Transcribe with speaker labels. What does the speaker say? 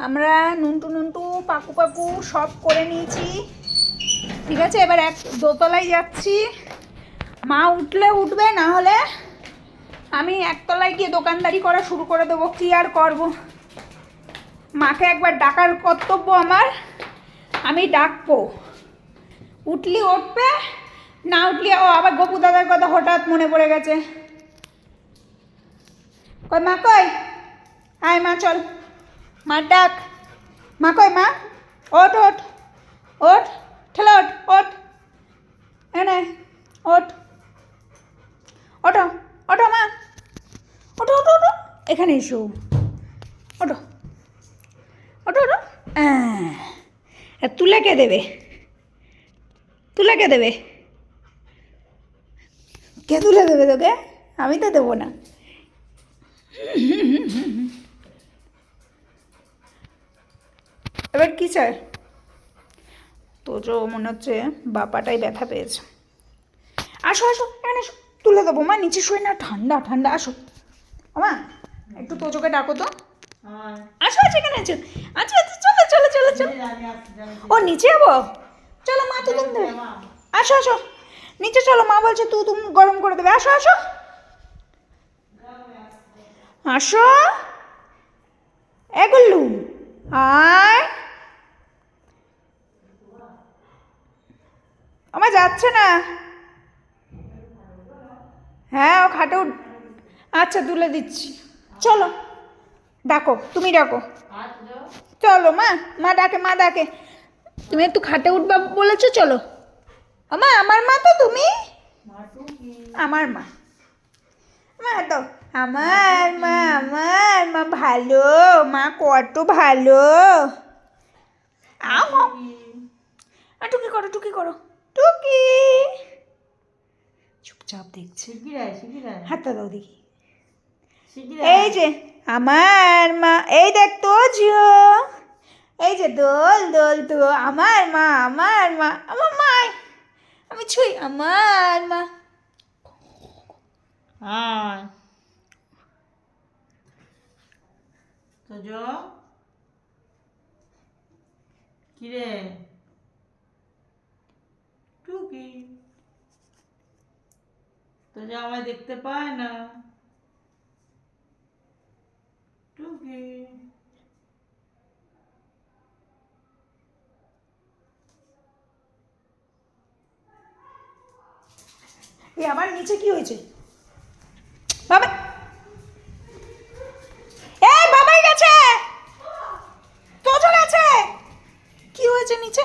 Speaker 1: আমরা নুনটু নুনটু পাকু পাকু সব করে নিয়েছি, ঠিক আছে। এবার দোতলায় যাচ্ছি। মা উঠলে উঠবে, না হলে আমি একতলায় গিয়ে দোকানদারি করা শুরু করে দেবো। কী আর করবো, মাকে একবার ডাকার কর্তব্য আমার, আমি ডাকবো। উঠলি উঠবে, না উঠলি ও আবার গপু দাদার কথা হঠাৎ মনে পড়ে গেছে। কই মা, কই আয় মা, চল মা ডাক। মা কই মা, ওঠ ওঠ ওঠ, ঠেলে ওঠ ওঠ, এনে ওঠ, ওঠো ওঠো মা, ওঠো ওঠো ওঠো, এখানে এসো, ওঠো ওঠো ওঠো। তুলে কে দেবে, তুলে কে দেবে, কে তুলে দেবে তোকে? আমি তো দেবো না। এবার কী চাই? তোজো মনে হচ্ছে বাপাটাই ব্যথা পেয়েছে। আসো আসো, এখানে এসো, তুলে দেবো মা, নিচে শুয়ে না, ঠান্ডা ঠান্ডা। আসো মা, একটু তোজোকে ডাকো তো। আসো আচ্ছা, এখানে আছো, আচ্ছা আচ্ছা, চলো চলো চলো চলো। ও নিচে যাবো, চলো মা তো তুমি দেবে। আসো আসো, নিচে চলো, মা বলছে তুমি গরম করে দেবে। আসো আসো আসো, এগুল্লু আয়। আমার যাচ্ছে না। হ্যাঁ ও খাটে আচ্ছা তুলে দিচ্ছি, চলো ডাকো, তুমি ডাকো। চলো মা, মা ডাকে, মা ডাকে। তুমি একটু খাটে উঠবা বলেছো, চলো। মা আমার মা তো তুমি, আমার মা, মা তো আমার মা, আমার মা ভালো, মা কত ভালো। আও টুকি করো, টুকি করো, টুকি। চুপচাপ দেখছি, হাতটা দাও দেখি। এই যে আমার মা, এই দেখ তো জিও, এই যে দোল দোল তো আমার মা, আমার মা, আমার মা, আমি ছুঁই আমার মা।
Speaker 2: তোজো কিরে, টুকি তোজো আমায় দেখতে পায় না, টুকি।
Speaker 1: এই আবার নিচে কি হয়েছে বাবা? এই বাবাই গেছে, তোজো গেছে। কি হয়েছে নিচে?